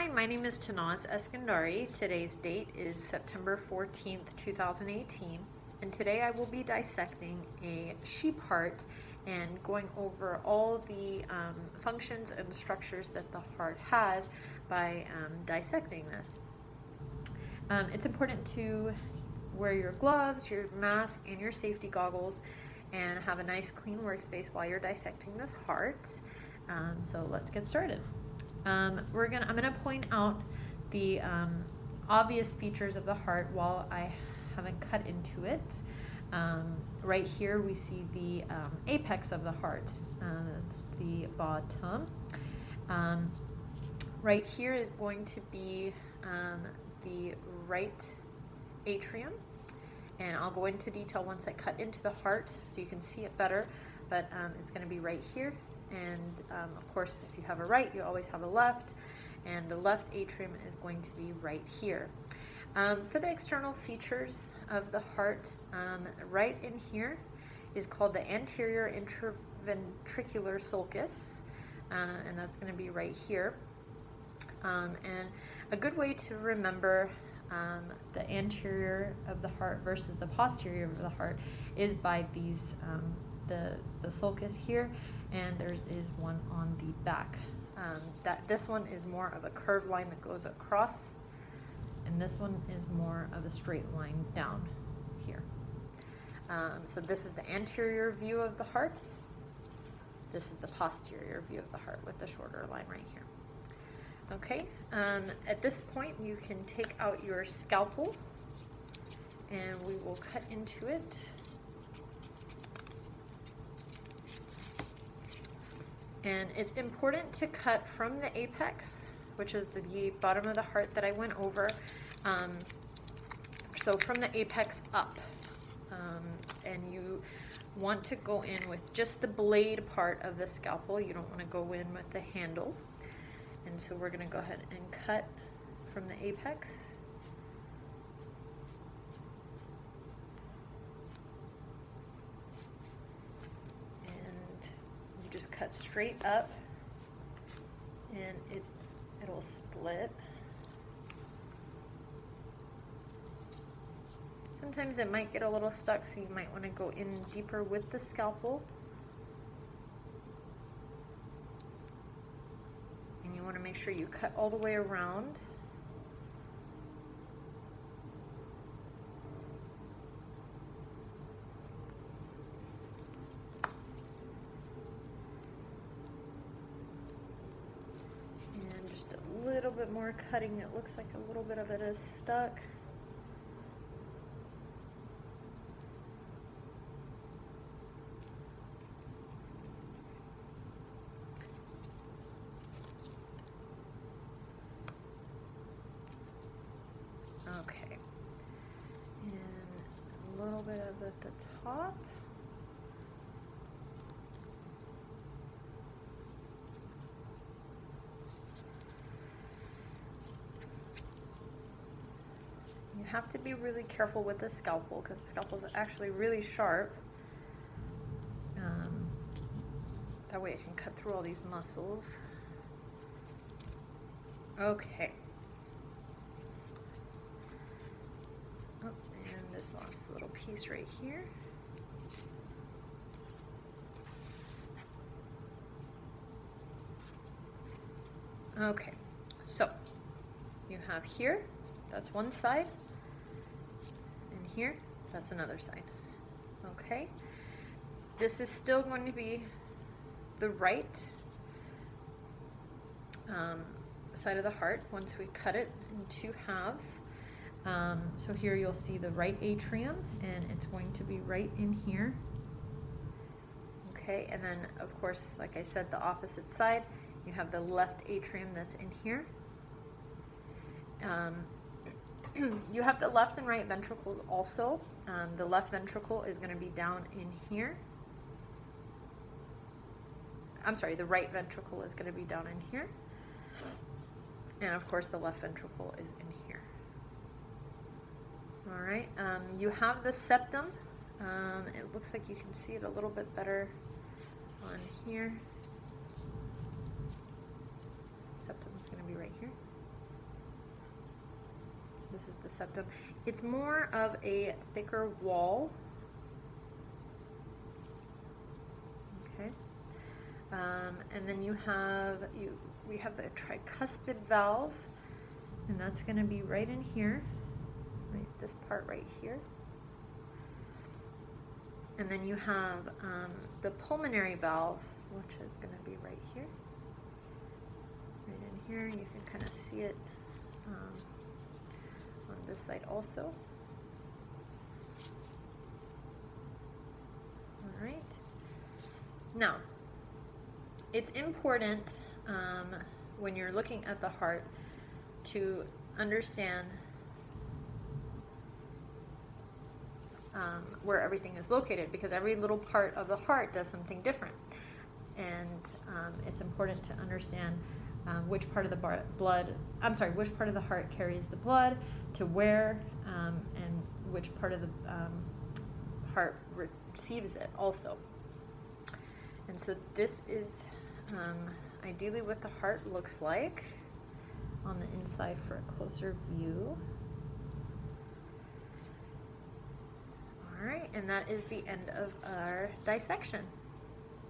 Hi, my name is Tanaz Eskandari. Today's date is September 14th, 2018, and today I will be dissecting a sheep heart and going over all the functions and structures that the heart has by dissecting this. It's important to wear your gloves, your mask, and your safety goggles, and have a nice clean workspace while you're dissecting this heart. So let's get started. I'm gonna point out the obvious features of the heart while I haven't cut into it. Right here we see the apex of the heart. That's the bottom. Right here is going to be the right atrium, and I'll go into detail once I cut into the heart so you can see it better, but it's going to be right here. And of course, if you have a right, you always have a left, and the left atrium is going to be right here. For the external features of the heart, right in here is called the anterior interventricular sulcus, and that's going to be right here. And a good way to remember the anterior of the heart versus the posterior of the heart is by these the sulcus here, and there is one on the back. This one is more of a curved line that goes across, and this one is more of a straight line down here. So this is the anterior view of the heart. This is the posterior view of the heart with the shorter line right here. Okay, at this point you can take out your scalpel and we will cut into it. And it's important to cut from the apex, which is the bottom of the heart that I went over. So from the apex up. And you want to go in with just the blade part of the scalpel. You don't want to go in with the handle. And so we're going to go ahead and cut from the apex. Just cut straight up, and it'll split. Sometimes it might get a little stuck, so you might want to go in deeper with the scalpel. And you want to make sure you cut all the way around. A little bit more cutting. It looks like a little bit of it is stuck. Okay, and a little bit of it at the top. You have to be really careful with the scalpel because the scalpel is actually really sharp. That way it can cut through all these muscles. Okay. Oh, and this last little piece right here. Okay, so you have here, that's one side. Here, that's another side. Okay, this is still going to be the right side of the heart once we cut it in two halves. So here you'll see the right atrium, and it's going to be right in here. Okay, and then of course, like I said, the opposite side, you have the left atrium that's in here. You have the left and right ventricles also. The left ventricle is going to be down in here. I'm sorry, the right ventricle is going to be down in here. And of course the left ventricle is in here. All right, you have the septum. It looks like you can see it a little bit better on here. Septum is going to be right here. This is the septum. It's more of a thicker wall. Okay. And then we have the tricuspid valve, and that's going to be right in here, right, this part right here. And then you have the pulmonary valve, which is going to be right here. Right in here, you can kind of see it on this side also. All right. Now, it's important when you're looking at the heart to understand where everything is located, because every little part of the heart does something different. And it's important to understand which part of the which part of the heart carries the blood to where, and which part of the heart receives it also. And so this is ideally what the heart looks like on the inside for a closer view. All right, and that is the end of our dissection.